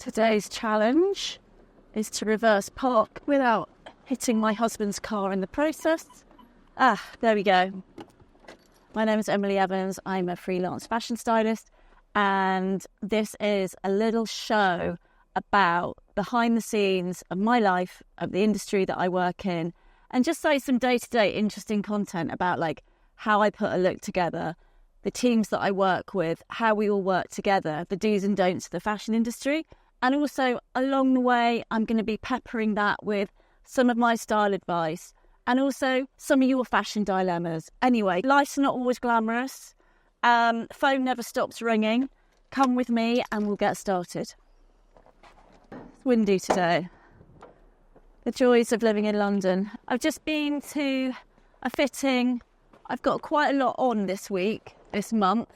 Today's challenge is to reverse park without hitting my husband's car in the process. There we go. My name is Emily Evans. I'm a freelance fashion stylist, and this is a little show about behind the scenes of my life, of the industry that I work in, and just like some day-to-day interesting content about like how I put a look together, the teams that I work with, how we all work together, the do's and don'ts of the fashion industry. And also along the way, I'm going to be peppering that with some of my style advice and also some of your fashion dilemmas. Anyway, life's not always glamorous. Phone never stops ringing. Come with me and we'll get started. It's windy today. The joys of living in London. I've just been to a fitting. I've got quite a lot on this month.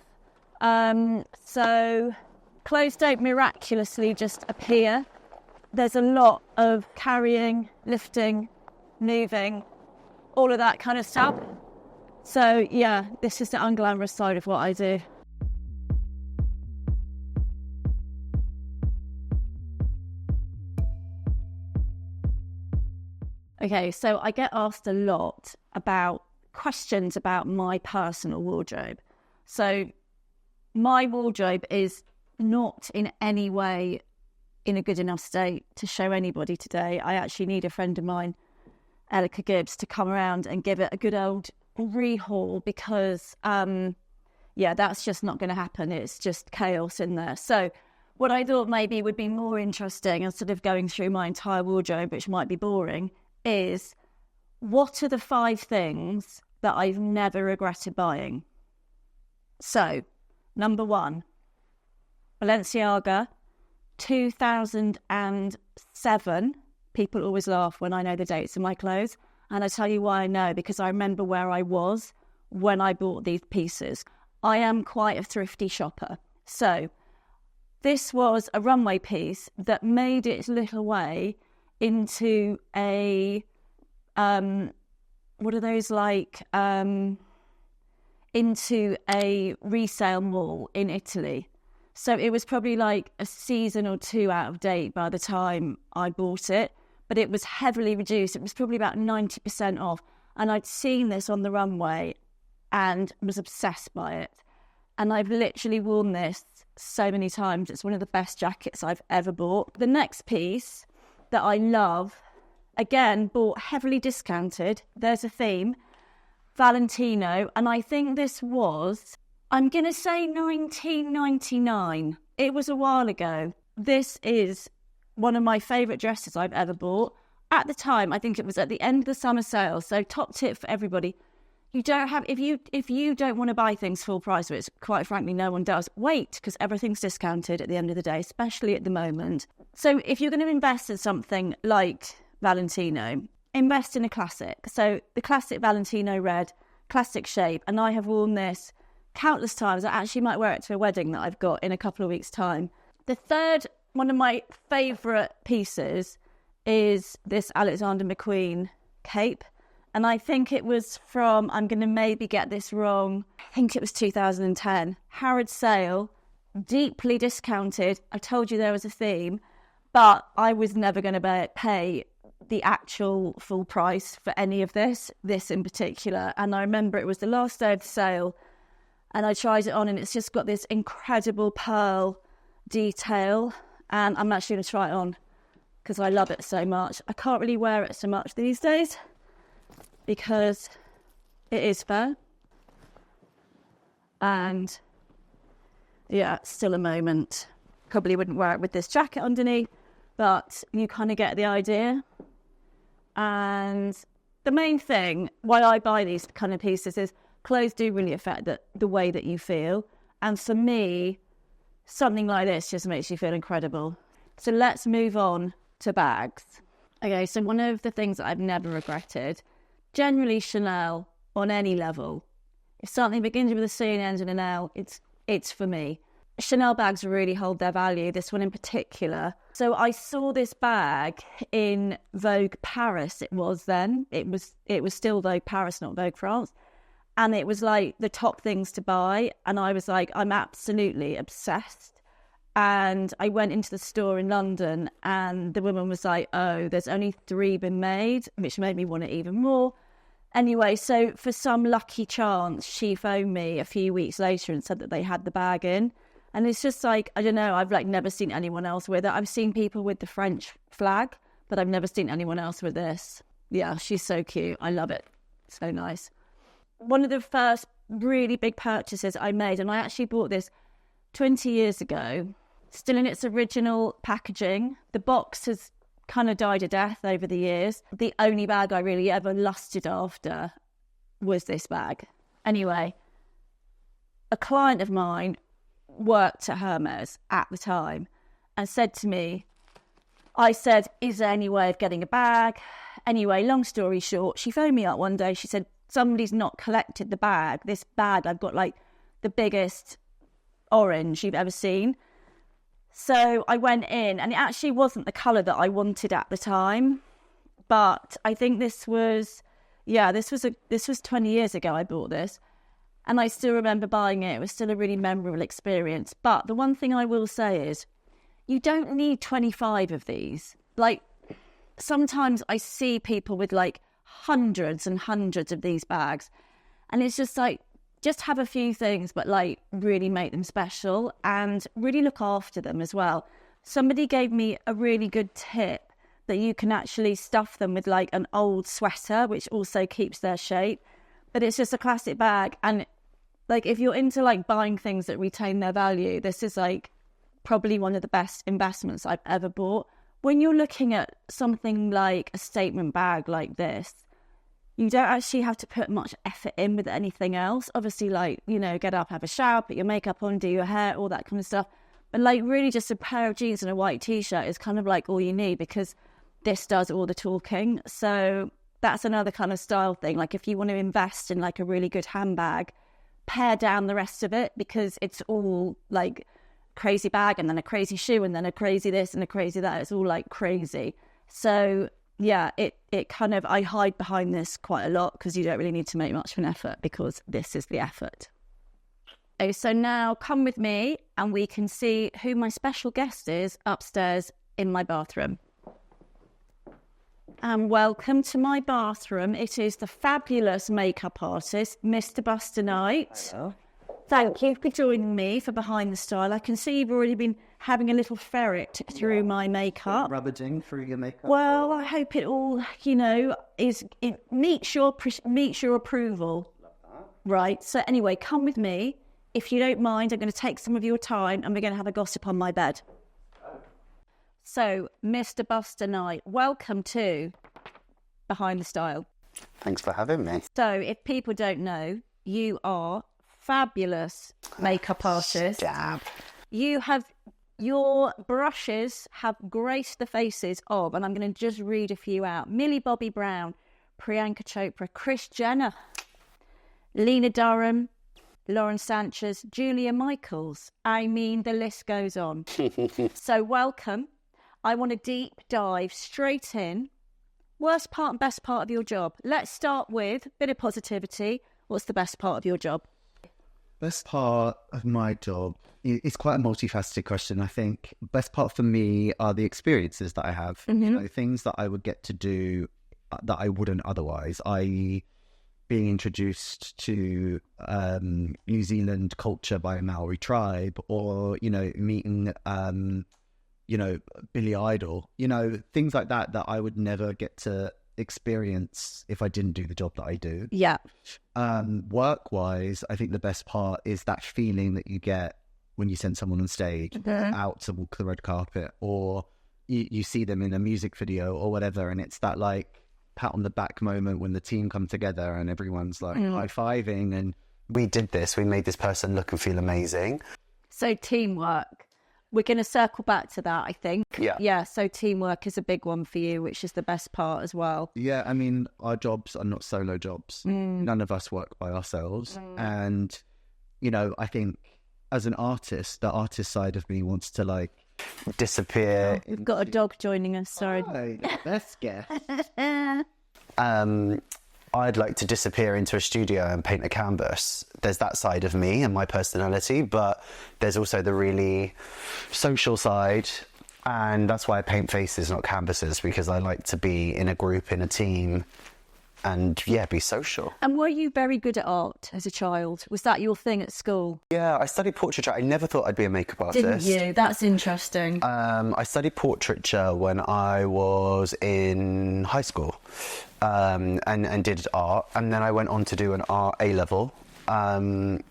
So clothes don't miraculously just appear. There's a lot of carrying, lifting, moving, all of that kind of stuff. So yeah, this is the unglamorous side of what I do. Okay, so I get asked a lot about questions about my personal wardrobe. So my wardrobe is not in any way in a good enough state to show anybody today. I actually need a friend of mine, Elika Gibbs, to come around and give it a good old rehaul because, that's just not going to happen. It's just chaos in there. So what I thought maybe would be more interesting, instead of going through my entire wardrobe, which might be boring, is what are the 5 things that I've never regretted buying? So, number 1, Balenciaga, 2007. People always laugh when I know the dates of my clothes. And I tell you why I know, because I remember where I was when I bought these pieces. I am quite a thrifty shopper. So this was a runway piece that made its little way into a, into a resale mall in Italy. So it was probably like a season or 2 out of date by the time I bought it, but it was heavily reduced. It was probably about 90% off. And I'd seen this on the runway and was obsessed by it. And I've literally worn this so many times. It's one of the best jackets I've ever bought. The next piece that I love, again, bought heavily discounted. There's a theme, Valentino. And I think this was, I'm going to say 1999. It was a while ago. This is one of my favourite dresses I've ever bought. At the time, I think it was at the end of the summer sale. So top tip for everybody. You don't have, if you don't want to buy things full price, which quite frankly no one does, wait, because everything's discounted at the end of the day, especially at the moment. So if you're going to invest in something like Valentino, invest in a classic. So the classic Valentino red, classic shape, and I have worn this countless times. I actually might wear it to a wedding that I've got in a couple of weeks' time. The third, one of my favourite pieces is this Alexander McQueen cape. And I think it was from, I'm going to maybe get this wrong, I think it was 2010. Harrods sale, deeply discounted. I told you there was a theme, but I was never going to pay the actual full price for any of this in particular. And I remember it was the last day of the sale, and I tried it on, and it's just got this incredible pearl detail. And I'm actually going to try it on because I love it so much. I can't really wear it so much these days because it is fair. And yeah, it's still a moment. Probably wouldn't wear it with this jacket underneath, but you kind of get the idea. And the main thing why I buy these kind of pieces is clothes do really affect the way that you feel. And for me, something like this just makes you feel incredible. So let's move on to bags. Okay, so one of the things that I've never regretted, generally Chanel on any level. If something begins with a C and ends in an L, it's for me. Chanel bags really hold their value, this one in particular. So I saw this bag in Vogue Paris, it was then. It was still Vogue Paris, not Vogue France. And it was like the top things to buy. And I was like, I'm absolutely obsessed. And I went into the store in London and the woman was like, oh, there's only 3 been made, which made me want it even more. Anyway, so for some lucky chance, she phoned me a few weeks later and said that they had the bag in. And it's just like, I don't know, I've like never seen anyone else with it. I've seen people with the French flag, but I've never seen anyone else with this. Yeah, she's so cute. I love it. So nice. One of the first really big purchases I made, and I actually bought this 20 years ago, still in its original packaging. The box has kind of died a death over the years. The only bag I really ever lusted after was this bag. Anyway, a client of mine worked at Hermes at the time and said to me, I said, is there any way of getting a bag? Anyway, long story short, she phoned me up one day. She said, somebody's not collected the bag. This bag, I've got like the biggest orange you've ever seen. So I went in and it actually wasn't the colour that I wanted at the time. But I think this was 20 years ago I bought this. And I still remember buying it. It was still a really memorable experience. But the one thing I will say is you don't need 25 of these. Like sometimes I see people with like hundreds and hundreds of these bags. And it's just like, just have a few things, but like really make them special and really look after them as well. Somebody gave me a really good tip that you can actually stuff them with like an old sweater, which also keeps their shape. But it's just a classic bag. And like, if you're into like buying things that retain their value, this is like probably one of the best investments I've ever bought. When you're looking at something like a statement bag like this, you don't actually have to put much effort in with anything else. Obviously, like, you know, get up, have a shower, put your makeup on, do your hair, all that kind of stuff. But like really just a pair of jeans and a white t-shirt is kind of like all you need because this does all the talking. So that's another kind of style thing. Like if you want to invest in like a really good handbag, pare down the rest of it because it's all like crazy bag and then a crazy shoe and then a crazy this and a crazy that. It's all like crazy. So yeah, it kind of, I hide behind this quite a lot because you don't really need to make much of an effort because this is the effort. Okay, so now come with me and we can see who my special guest is upstairs in my bathroom. And welcome to my bathroom. It is the fabulous makeup artist, Mr. Buster Knight. Hello. Thank you for joining me for Behind the Style. I can see you've already been having a little ferret through my makeup. Rubbaging through your makeup. Well, I hope it all, you know, meets your approval. Love that. Right. So anyway, come with me. If you don't mind, I'm going to take some of your time and we're going to have a gossip on my bed. Oh. So, Mr. Buster Knight, welcome to Behind the Style. Thanks for having me. So, if people don't know, you are fabulous makeup artist. Dab. Your brushes have graced the faces of, and I'm going to just read a few out: Millie Bobby Brown, Priyanka Chopra, Kris Jenner, Lena Dunham, Lauren Sanchez, Julia Michaels. I mean, the list goes on. So welcome. I want to deep dive straight in. Worst part and best part of your job. Let's start with a bit of positivity. What's the best part of your job? Best part of my job, it's quite a multifaceted question. I think best part for me are the experiences that I have, you know, things that I would get to do that I wouldn't otherwise, i.e. being introduced to New Zealand culture by a Maori tribe, or, you know, meeting, you know, Billy Idol, you know, things like that I would never get to experience if I didn't do the job that I do. Yeah. Work-wise, I think the best part is that feeling that you get when you send someone on stage out to walk the red carpet, or you see them in a music video or whatever, and it's that like pat on the back moment when the team come together and everyone's like high-fiving and we did this, we made this person look and feel amazing. So teamwork. We're going to circle back to that, I think. Yeah, so teamwork is a big one for you, which is the best part as well. Yeah, I mean, our jobs are not solo jobs. None of us work by ourselves. And, you know, I think as an artist, the artist side of me wants to, like, disappear. We've got a dog joining us, sorry. Hi, best guest. I'd like to disappear into a studio and paint a canvas. There's that side of me and my personality, but there's also the really social side. And that's why I paint faces, not canvases, because I like to be in a group, in a team, and be social. And were you very good at art as a child? Was that your thing at school? Yeah, I studied portraiture. I never thought I'd be a makeup artist. Didn't you? That's interesting. I studied portraiture when I was in high school, and did art, and then I went on to do an art A-level, and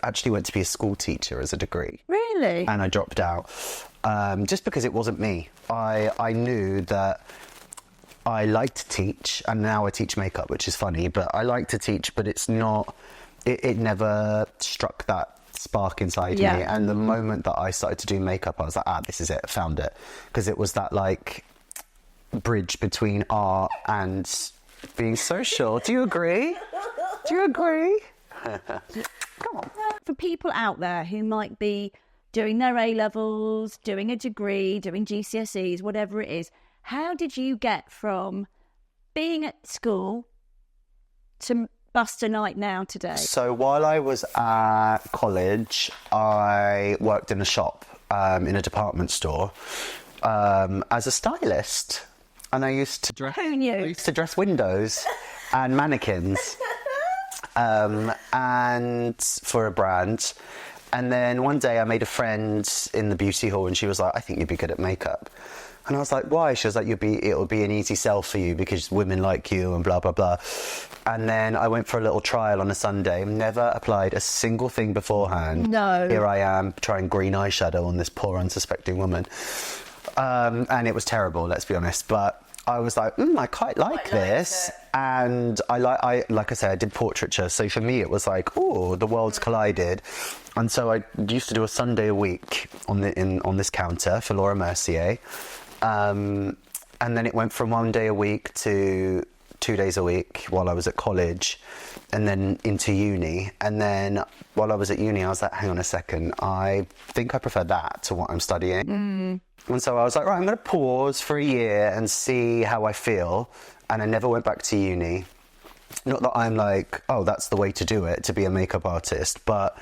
actually went to be a school teacher as a degree. Really? And I dropped out, just because it wasn't me. I knew that I like to teach, and now I teach makeup, which is funny, but I like to teach, but it's not, it never struck that spark inside me. And the moment that I started to do makeup, I was like, this is it, I found it. Because it was that like bridge between art and being social. Do you agree? Do you agree? Come on. For people out there who might be doing their A-levels, doing a degree, doing GCSEs, whatever it is, how did you get from being at school to bust a night now today? So while I was at college, I worked in a shop, in a department store, as a stylist. And I used to dress... Who knew? I used to dress windows and mannequins, and for a brand. And then one day I made a friend in the beauty hall, and she was like, I think you'd be good at makeup. And I was like, why? She was like, it'll be an easy sell for you because women like you and blah, blah, blah. And then I went for a little trial on a Sunday, never applied a single thing beforehand. No. Here I am trying green eyeshadow on this poor unsuspecting woman. And it was terrible, let's be honest. But I was like, I quite like this. And like I say, I did portraiture. So for me, it was like, the worlds collided. And so I used to do a Sunday a week on this counter for Laura Mercier. And then it went from 1 day a week to 2 days a week while I was at college, and then into uni. And then while I was at uni, I was like, hang on a second, I think I prefer that to what I'm studying. And so I was like, right, I'm going to pause for a year and see how I feel. And I never went back to uni. Not that I'm like, that's the way to do it, to be a makeup artist. But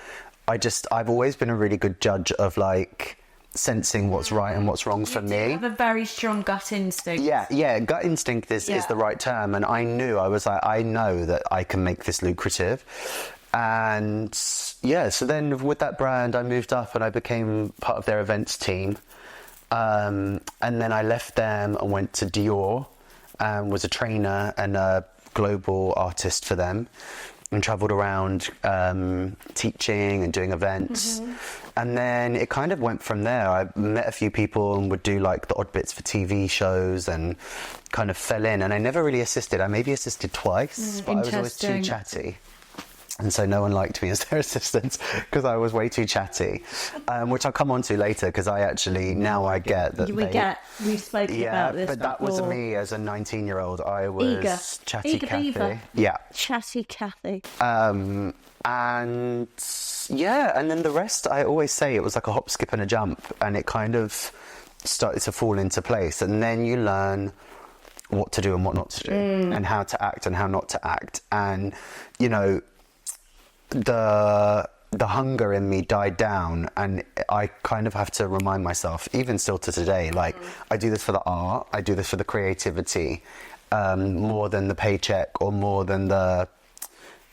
I've always been a really good judge of like sensing what's right and what's wrong for me. You have a very strong gut instinct. Yeah, gut instinct is the right term. And I was like, I know that I can make this lucrative. And so then with that brand, I moved up and I became part of their events team. And then I left them and went to Dior and was a trainer and a global artist for them, and travelled around teaching and doing events. And then it kind of went from there. I met a few people and would do like the odd bits for TV shows and kind of fell in. And I never really assisted. I maybe assisted twice, but I was always too chatty. And so no one liked me as their assistant because I was way too chatty, which I'll come on to later because I actually, now I get that we've spoken about this but that before. was me as a 19-year-old. I was chatty Cathy. Beaver. Yeah. Chatty Cathy. And then the rest, I always say it was like a hop, skip and a jump, and it kind of started to fall into place. And then you learn what to do and what not to do, and how to act and how not to act. And, the hunger in me died down, and I kind of have to remind myself, even still to today, like I do this for the art, I do this for the creativity, more than the paycheck or more than the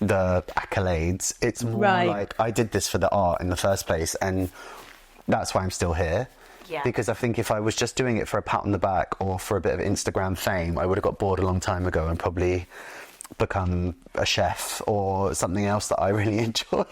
accolades. It's more like I did this for the art in the first place, and that's why I'm still here. Because I think if I was just doing it for a pat on the back or for a bit of Instagram fame, I would have got bored a long time ago and probably become a chef or something else that I really enjoy.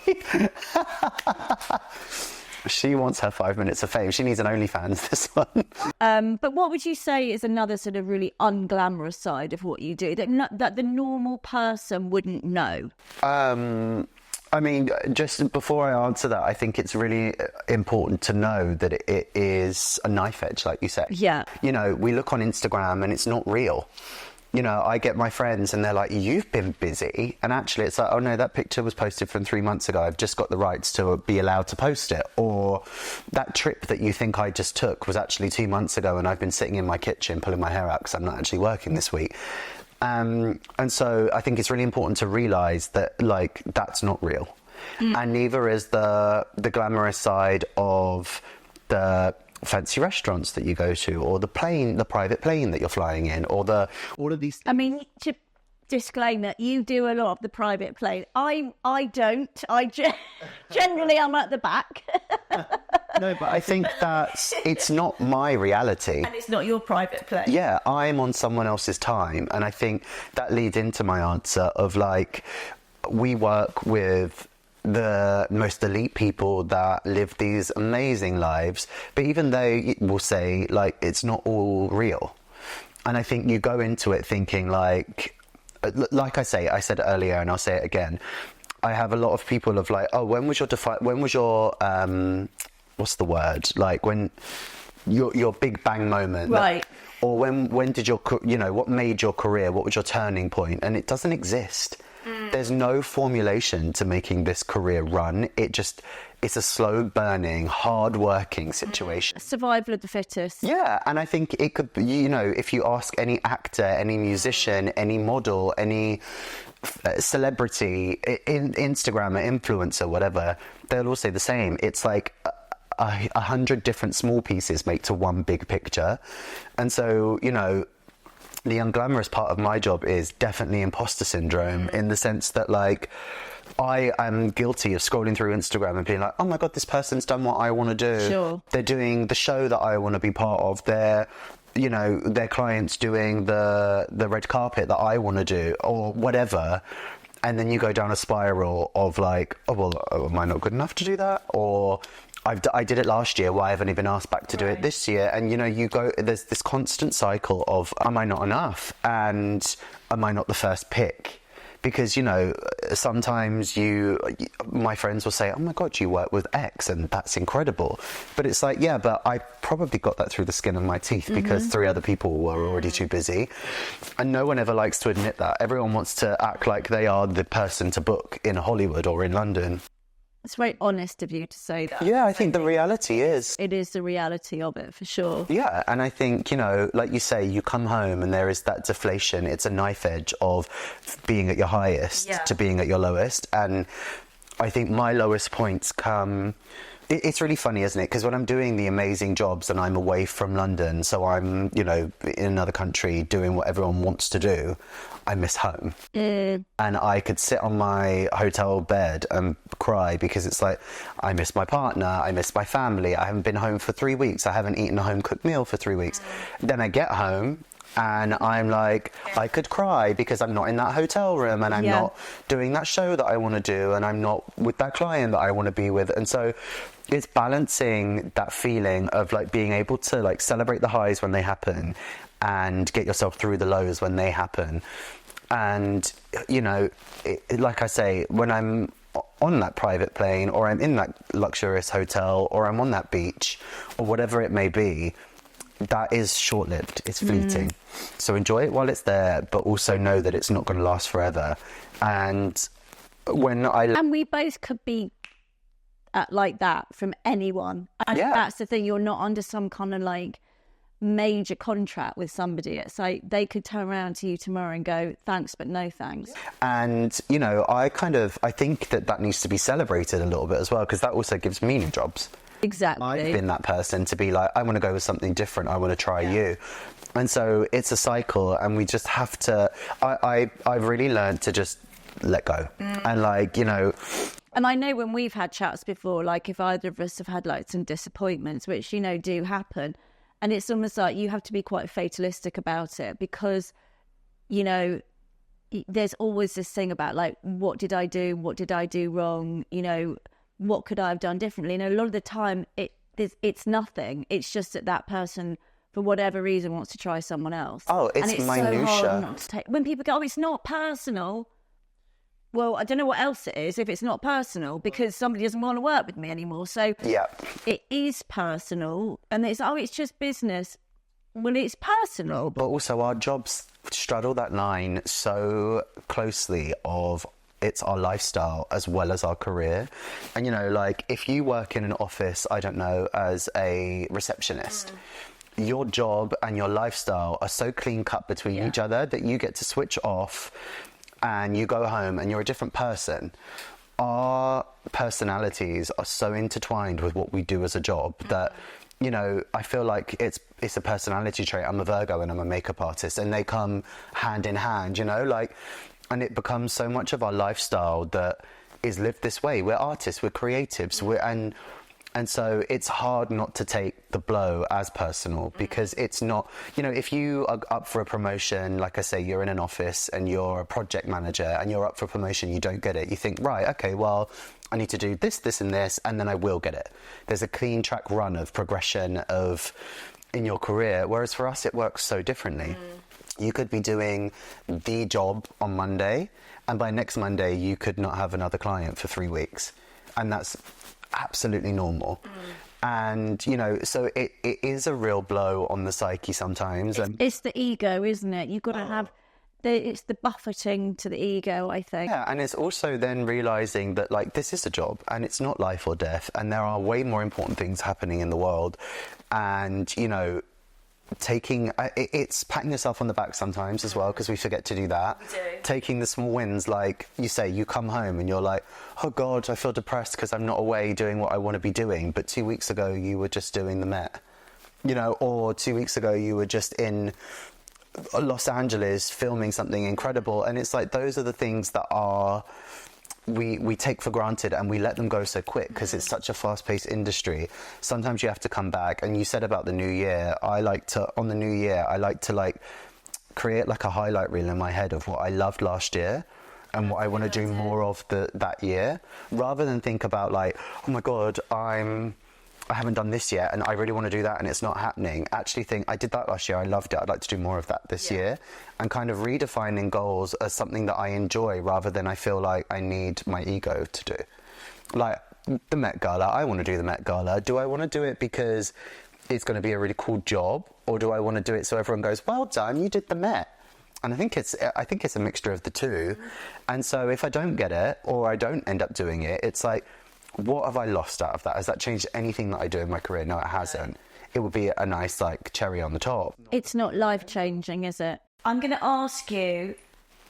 She wants her 5 minutes of fame. She needs an OnlyFans, this one. But what would you say is another sort of really unglamorous side of what you do that the normal person wouldn't know? I mean, just before I answer that, I think it's really important to know that it is a knife edge, like you say. Yeah. We look on Instagram and it's not real. I get my friends and they're like, you've been busy. And actually it's like, oh no, that picture was posted from 3 months ago. I've just got the rights to be allowed to post it. Or that trip that you think I just took was actually 2 months ago and I've been sitting in my kitchen pulling my hair out because I'm not actually working this week. And so I think it's really important to realise that, like, that's not real. And neither is the glamorous side of the fancy restaurants that you go to, or the private plane that you're flying in, or all of these things. I mean, to disclaim that you do a lot of the private plane. I don't. Generally, I'm at the back. No, but I think it's not my reality. And it's not your private plane. Yeah, I'm on someone else's time. And I think that leads into my answer of, like, we work with the most elite people that live these amazing lives, but even they will say, like, it's not all real. And I think you go into it thinking, like I said earlier, and I'll say it again, I have a lot of people of, like, oh, when was your what's the word, like, when your big bang moment, right? Or when did what made your career, what was your turning point? And it doesn't exist. There's no formulation to making this career run. It's a slow burning, hard working situation. Survival of the fittest. Yeah, and I think it could be, if you ask any actor, any musician, any model, any celebrity, Instagrammer, influencer, whatever, they'll all say the same. It's like 100 different small pieces make to one big picture. And so, the unglamorous part of my job is definitely imposter syndrome, in the sense that, like, I am guilty of scrolling through Instagram and being like, oh my God, this person's done what I want to do. Sure. They're doing the show that I want to be part of. Their clients doing the red carpet that I want to do, or whatever. And then you go down a spiral of, like, oh, well, am I not good enough to do that? Or I did it last year, why haven't I been asked back to do it this year? And, there's this constant cycle of, am I not enough? And am I not the first pick? Because, sometimes my friends will say, oh my God, you work with X and that's incredible. But it's like, yeah, but I probably got that through the skin of my teeth because 3 other people were already too busy. And no one ever likes to admit that. Everyone wants to act like they are the person to book in Hollywood or in London. It's very honest of you to say that. Yeah, I think the reality is. It is the reality of it, for sure. Yeah, and I think, like you say, you come home and there is that deflation. It's a knife edge of being at your highest to being at your lowest. And I think my lowest points come... It's really funny, isn't it? Because when I'm doing the amazing jobs and I'm away from London, so I'm, in another country doing what everyone wants to do, I miss home. And I could sit on my hotel bed and cry because it's like, I miss my partner, I miss my family, I haven't been home for 3 weeks, I haven't eaten a home-cooked meal for 3 weeks. Then I get home and I'm like, I could cry because I'm not in that hotel room and I'm not doing that show that I want to do and I'm not with that client that I want to be with. And so it's balancing that feeling of, like, being able to, like, celebrate the highs when they happen and get yourself through the lows when they happen. And, like I say, when I'm on that private plane or I'm in that luxurious hotel or I'm on that beach or whatever it may be, that is short-lived. It's fleeting. So enjoy it while it's there, but also know that it's not going to last forever. And and we both could be like that from anyone. And that's the thing. You're not under some kind of, like, major contract with somebody. It's like they could turn around to you tomorrow and go, thanks, but no thanks. And, I think that needs to be celebrated a little bit as well, because that also gives me new jobs. Exactly. I've been that person to be like, I want to go with something different. I want to try you. And so it's a cycle, and we just have to... I've really learned to just let go. And, like, And I know when we've had chats before, like, if either of us have had, like, some disappointments, which, do happen, and it's almost like you have to be quite fatalistic about it because, there's always this thing about, like, what did I do? What did I do wrong? What could I have done differently? And a lot of the time, it's nothing. It's just that person, for whatever reason, wants to try someone else. Oh, it's minutiae. So hard not to take. When people go, oh, it's not personal. Well, I don't know what else it is if it's not personal, because somebody doesn't want to work with me anymore. So it is personal, and it's just business. Well, it's personal. But also our jobs straddle that line so closely of it's our lifestyle as well as our career. And, like, if you work in an office, I don't know, as a receptionist, your job and your lifestyle are so clean cut between each other that you get to switch off and you go home and you're a different person. Our personalities are so intertwined with what we do as a job that, you know, I feel like it's a personality trait. I'm a Virgo and I'm a makeup artist, and they come hand in hand, you know, like, and it becomes so much of our lifestyle that is lived this way. We're artists, we're creatives, and so it's hard not to take the blow as personal, because it's not, you know, if you are up for a promotion, like I say, you're in an office and you're a project manager and you're up for promotion, you don't get it. You think, right, okay, well, I need to do this, this and this, and then I will get it. There's a clean track run of progression in your career, whereas for us, it works so differently. You could be doing the job on Monday, and by next Monday, you could not have another client for 3 weeks. And that's absolutely normal. And, you know, so it is a real blow on the psyche sometimes. It's the ego, isn't it? You've got to have... it's the buffeting to the ego, I think. Yeah, and it's also then realising that, like, this is a job and it's not life or death, and there are way more important things happening in the world. And, you know, it's patting yourself on the back sometimes as well, because we forget to do that. We do. Taking the small wins, like you say, you come home and you're like, oh God, I feel depressed because I'm not away doing what I want to be doing. But 2 weeks ago, you were just doing the Met, you know, or 2 weeks ago, you were just in Los Angeles filming something incredible. And it's like, those are the things that we take for granted, and we let them go so quick because it's such a fast-paced industry. Sometimes you have to come back. And you said about the new year, I like to like create like a highlight reel in my head of what I loved last year and what I want to do more of that year, rather than think about like, oh my God, I haven't done this yet and I really want to do that and it's not happening. Actually think, I did that last year, I loved it, I'd like to do more of that this year. And kind of redefining goals as something that I enjoy, rather than I feel like I need my ego to do. Like the Met Gala, I want to do the Met Gala. Do I want to do it because it's going to be a really cool job, or do I want to do it so everyone goes, well done, you did the Met? And I think it's a mixture of the two. And so if I don't get it, or I don't end up doing it, it's like, what have I lost out of that? Has that changed anything that I do in my career? No, it hasn't. It would be a nice, like, cherry on the top. It's not life-changing, is it? I'm going to ask you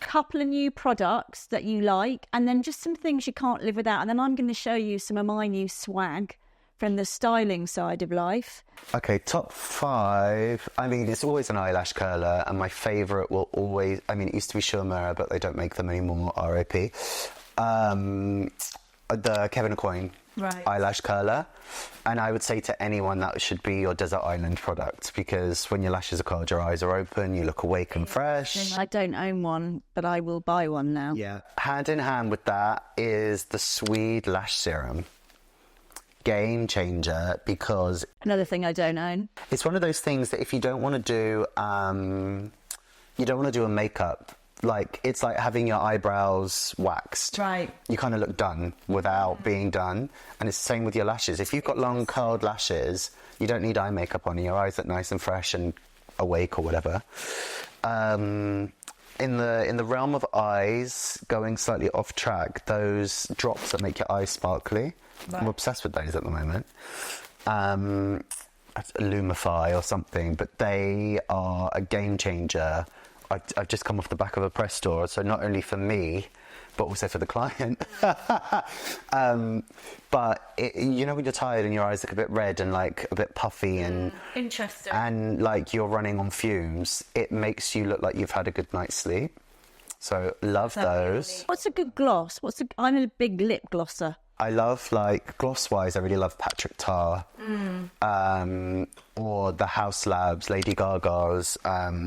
a couple of new products that you like, and then just some things you can't live without. And then I'm going to show you some of my new swag from the styling side of life. Okay, top 5. I mean, it's always an eyelash curler, and my favourite will always... I mean, it used to be Shurmura, but they don't make them anymore, R.I.P. The Kevin Aucoin eyelash curler. And I would say to anyone that should be your Desert Island product, because when your lashes are curled, your eyes are open, you look awake and fresh. I don't own one, but I will buy one now. Yeah. Hand in hand with that is the Swede Lash Serum. Game changer, because... Another thing I don't own. It's one of those things that if you don't want to do... you don't want to do a makeup... Like, it's like having your eyebrows waxed. Right. You kind of look done without being done. And it's the same with your lashes. If you've got long, curled lashes, you don't need eye makeup on. Your eyes look nice and fresh and awake or whatever. In the realm of eyes, going slightly off track, those drops that make your eyes sparkly. Right. I'm obsessed with those at the moment. Lumify or something, but they are a game changer. I've just come off the back of a press tour, so not only for me, but also for the client. But you know when you're tired and your eyes look a bit red and like a bit puffy and interesting, and like you're running on fumes, it makes you look like you've had a good night's sleep. So love those. What's a good gloss? I'm a big lip glosser. I love, like, gloss-wise, I really love Patrick Tar. Or the House Labs, Lady Gaga's.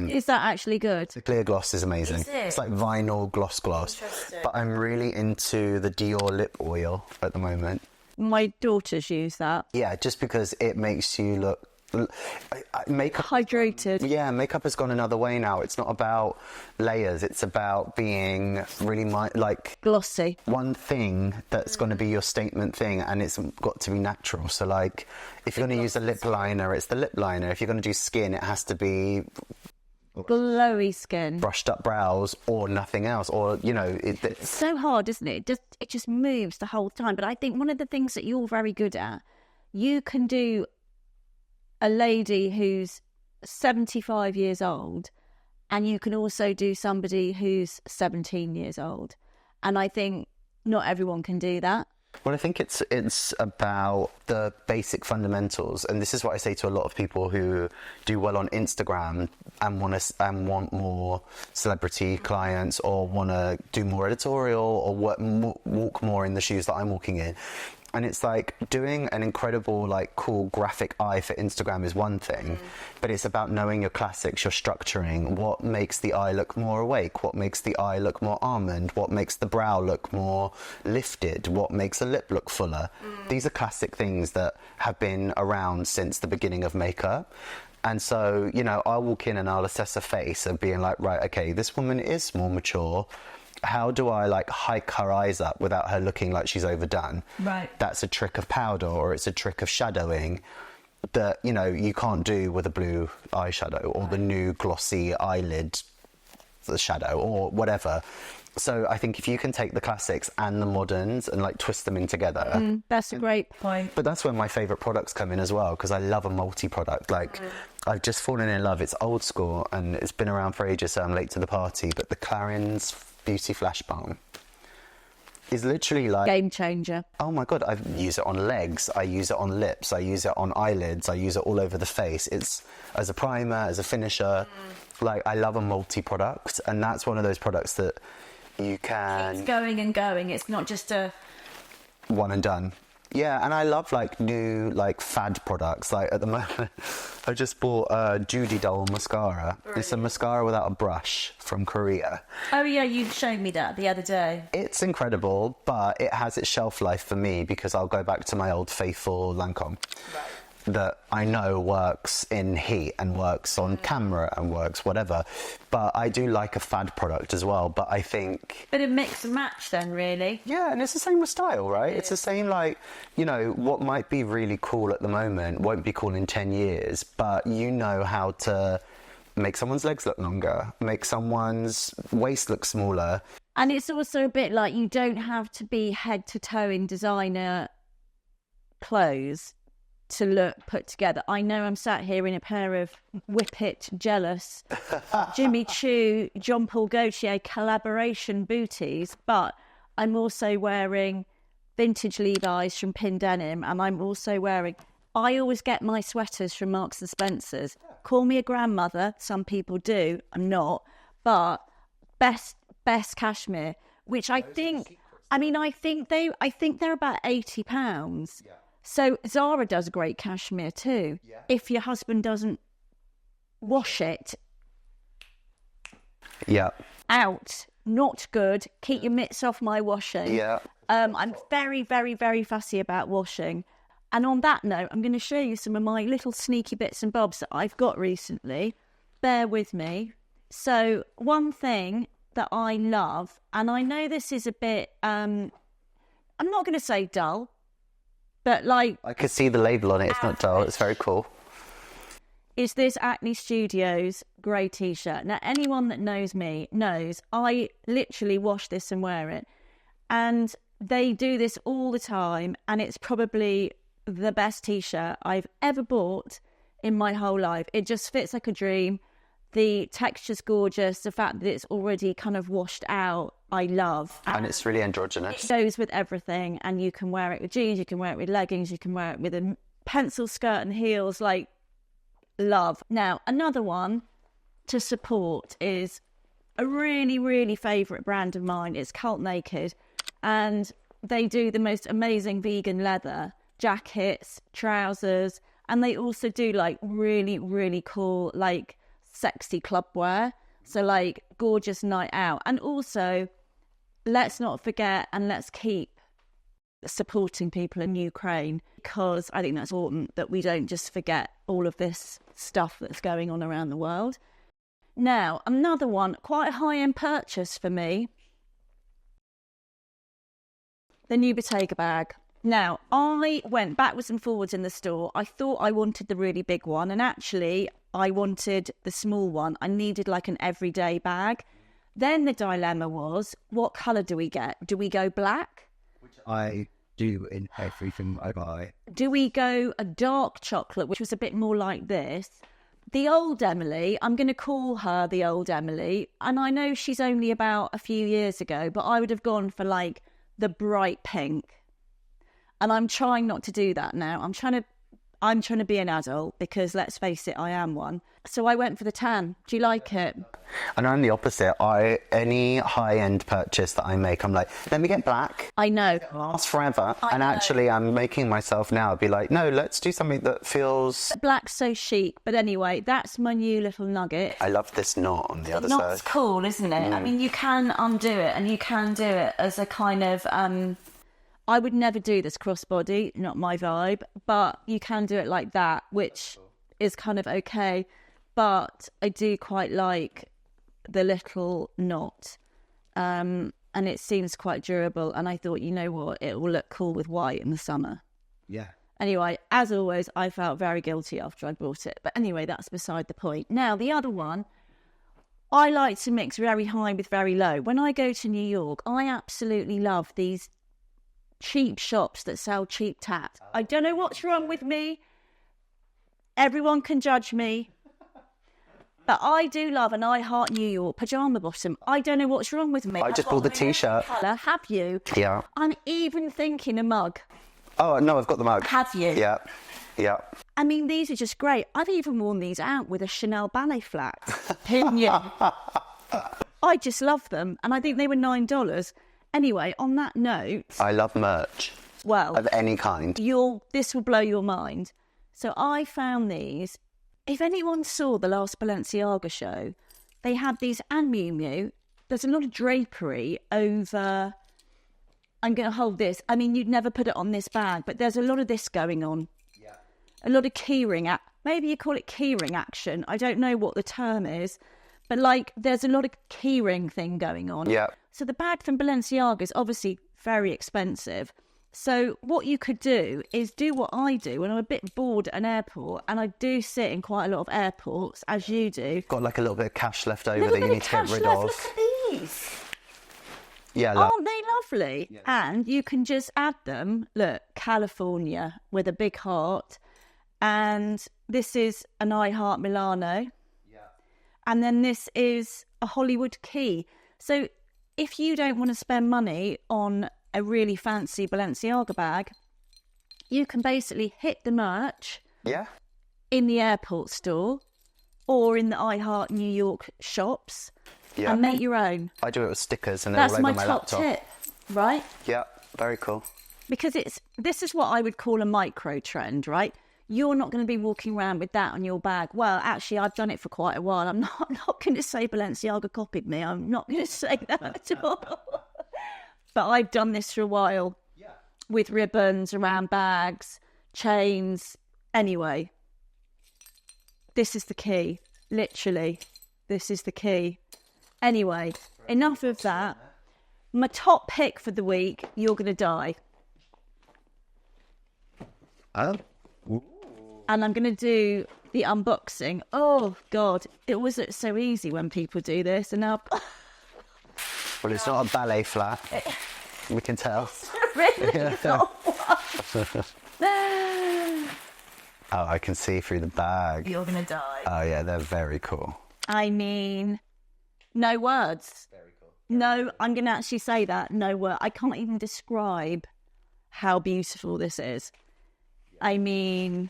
Is that actually good? The clear gloss is amazing. Is it? It's like vinyl gloss. But I'm really into the Dior lip oil at the moment. My daughters use that. Yeah, just because it makes you look... Makeup hydrated. Yeah, makeup has gone another way now. It's not about layers, it's about being really like glossy. One thing that's going to be your statement thing, and it's got to be natural. So like if you're going to use a lip liner, it's the lip liner. If you're going to do skin, it has to be glowy skin, brushed up brows, or nothing else, or you know it's so hard, isn't it? It just moves the whole time. But I think one of the things that you're very good at, you can do a lady who's 75 years old, and you can also do somebody who's 17 years old. And I think not everyone can do that. Well, I think it's about the basic fundamentals, and this is what I say to a lot of people who do well on Instagram and want more celebrity clients, or want to do more editorial, or walk more in the shoes that I'm walking in. And it's like doing an incredible, like, cool graphic eye for Instagram is one thing, but it's about knowing your classics, your structuring, what makes the eye look more awake, what makes the eye look more almond, what makes the brow look more lifted, what makes a lip look fuller. These are classic things that have been around since the beginning of makeup. And so, you know, I'll walk in and I'll assess a face of being like, right, okay, this woman is more mature. How do I, like, hike her eyes up without her looking like she's overdone? Right. That's a trick of powder, or it's a trick of shadowing that, you know, you can't do with a blue eyeshadow, or the new glossy eyelid shadow, or whatever. So I think if you can take the classics and the moderns and, like, twist them in together. That's a great point. But that's where my favourite products come in as well, because I love a multi-product. Like, I've just fallen in love. It's old school and it's been around for ages, so I'm late to the party. But the Clarins Beauty Flash Balm is literally like... game changer. Oh my God, I use it on legs, I use it on lips, I use it on eyelids, I use it all over the face. It's as a primer, as a finisher. Like, I love a multi-product, and that's one of those products that you can... It's going and going. It's not just a... one and done. Yeah, and I love, like, new, like, fad products. Like, at the moment, I just bought Judy Doll mascara. Brilliant. It's a mascara without a brush from Korea. Oh, yeah, you showed me that the other day. It's incredible, but it has its shelf life for me, because I'll go back to my old faithful Lancome. Right. That I know works in heat and works on camera and works whatever. But I do like a fad product as well. But I think... bit of mix and match then, really. Yeah, and it's the same with style, right? It's the same, like, you know, what might be really cool at the moment won't be cool in 10 years. But you know how to make someone's legs look longer, make someone's waist look smaller. And it's also a bit like, you don't have to be head to toe in designer clothes to look put together. I know I'm sat here in a pair of Whippet Jealous Jimmy Choo John Paul Gaultier collaboration booties, but I'm also wearing vintage Levi's from Pin Denim, and I'm also wearing... I always get my sweaters from Marks and Spencer's. Call me a grandmother, some people do, I'm not, but best cashmere, which I think... I mean, I think they're about £80. Yeah. So Zara does great cashmere too. Yeah. If your husband doesn't wash it. Yeah. Out. Not good. Keep your mitts off my washing. Yeah. I'm very, very, very fussy about washing. And on that note, I'm going to show you some of my little sneaky bits and bobs that I've got recently. Bear with me. So one thing that I love, and I know this is a bit, I'm not going to say dull, but like... I could see the label on it, it's not dull, it's very cool. Is this Acne Studios grey t-shirt. Now, anyone that knows me knows I literally wash this and wear it. And they do this all the time, and it's probably the best t-shirt I've ever bought in my whole life. It just fits like a dream. The texture's gorgeous. The fact that it's already kind of washed out, I love. And it's really androgynous. It goes with everything, and you can wear it with jeans, you can wear it with leggings, you can wear it with a pencil skirt and heels, like, love. Now, another one to support is a really, really favourite brand of mine. It's Cult Naked, and they do the most amazing vegan leather jackets, trousers, and they also do, like, really, really cool, like, sexy club wear, so like gorgeous night out. And also, let's not forget, and let's keep supporting people in Ukraine, because I think that's important that we don't just forget all of this stuff that's going on around the world. Now, another one, quite a high-end purchase for me, the new Bottega bag. Now, I went backwards and forwards in the store. I thought I wanted the really big one, and actually I wanted the small one. I needed like an everyday bag. Then the dilemma was, what colour do we get? Do we go black? Which I do in everything I buy. Do we go a dark chocolate, which was a bit more like this? The old Emily, I'm going to call her the old Emily. And I know she's only about a few years ago, but I would have gone for like the bright pink. And I'm trying not to do that now. I'm trying to be an adult because, let's face it, I am one. So I went for the tan. Do you like it? And I'm the opposite. Any high-end purchase that I make, I'm like, let me get black. I know. It lasts forever. I and know. actually, I'm making myself now be like, no, let's do something that feels... Black's so chic. But anyway, that's my new little nugget. I love this knot on the other Knot's side. cool, isn't it? I mean, you can undo it, and you can do it as a kind of... I would never do this crossbody, not my vibe, but you can do it like that, which is kind of okay. But I do quite like the little knot, and it seems quite durable. And I thought, you know what, it will look cool with white in the summer. Yeah. Anyway, as always, I felt very guilty after I bought it. But anyway, that's beside the point. Now, the other one, I like to mix very high with very low. When I go to New York, I absolutely love these cheap shops that sell cheap tat. I don't know what's wrong with me. Everyone can judge me. But I do love an I Heart New York pyjama bottom. I don't know what's wrong with me. I just bought the T-shirt. Colour. Have you? Yeah. I'm even thinking a mug. Oh, no, I've got the mug. Have you? Yeah. Yeah. I mean, these are just great. I've even worn these out with a Chanel ballet flat. Opinion. I just love them. And I think they were $9. Anyway, on that note... I love merch. Well... Of any kind. This will blow your mind. So I found these. If anyone saw the last Balenciaga show, they had these, and Miu Miu, there's a lot of drapery over... I'm going to hold this. I mean, you'd never put it on this bag, but there's a lot of this going on. Yeah. A lot of keyring. Maybe you call it keyring action. I don't know what the term is. But, like, there's a lot of keyring thing going on. Yeah. So the bag from Balenciaga is obviously very expensive. So what you could do is do what I do when I'm a bit bored at an airport, and I do sit in quite a lot of airports, as you do. Got, like, a little bit of cash left over that you need to get rid of. Look at these. Yeah, Aren't they lovely? Yeah. And you can just add them. Look, California with a big heart. And this is an I Heart Milano. And then this is a Hollywood key. So if you don't want to spend money on a really fancy Balenciaga bag, you can basically hit the merch in the airport store or in the I Heart New York shops and make your own. I do it with stickers and they're all over my laptop. That's my top tip, right? Yeah, very cool. Because this is what I would call a micro trend, right? You're not going to be walking around with that on your bag. Well, actually, I've done it for quite a while. I'm not going to say Balenciaga copied me. I'm not going to say that at all. But I've done this for a while with ribbons around bags, chains. Anyway, this is the key. Literally, this is the key. Anyway, enough of that. My top pick for the week, you're going to die. And I'm going to do the unboxing. Oh, God. It wasn't so easy when people do this. And now... Well, it's not a ballet flat. We can tell. Really? Oh, I can see through the bag. you're going to die. Oh, yeah, they're very cool. I mean, no words. Very cool. No, I'm going to actually say that. No word. I can't even describe how beautiful this is. I mean...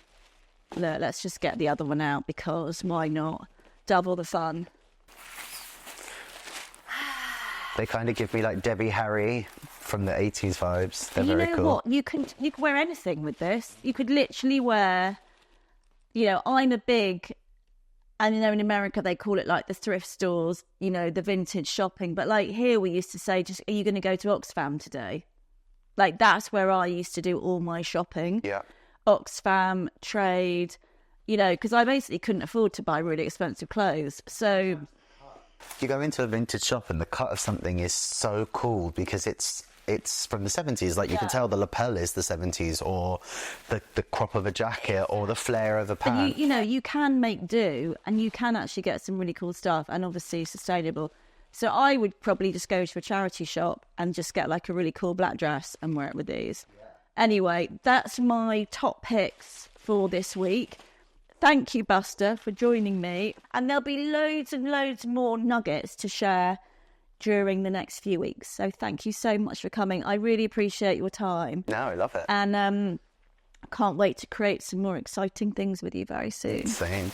Look, let's just get the other one out because why not? Double the fun. They kind of give me like Debbie Harry from the 80s vibes. They're very cool. You know what? You can wear anything with this. You could literally wear, I'm a big, and in America they call it like the thrift stores, the vintage shopping. But like here we used to say, just, are you going to go to Oxfam today? Like that's where I used to do all my shopping. Yeah. Oxfam, Trade, because I basically couldn't afford to buy really expensive clothes. So you go into a vintage shop and the cut of something is so cool because it's from the 70s. Like you can tell the lapel is the 70s, or the crop of a jacket, or the flare of a pant. But you can make do, and you can actually get some really cool stuff, and obviously sustainable. So I would probably just go to a charity shop and just get like a really cool black dress and wear it with these. Anyway, that's my top picks for this week. Thank you, Buster, for joining me. And there'll be loads and loads more nuggets to share during the next few weeks. So thank you so much for coming. I really appreciate your time. No, I love it. And can't wait to create some more exciting things with you very soon. Same.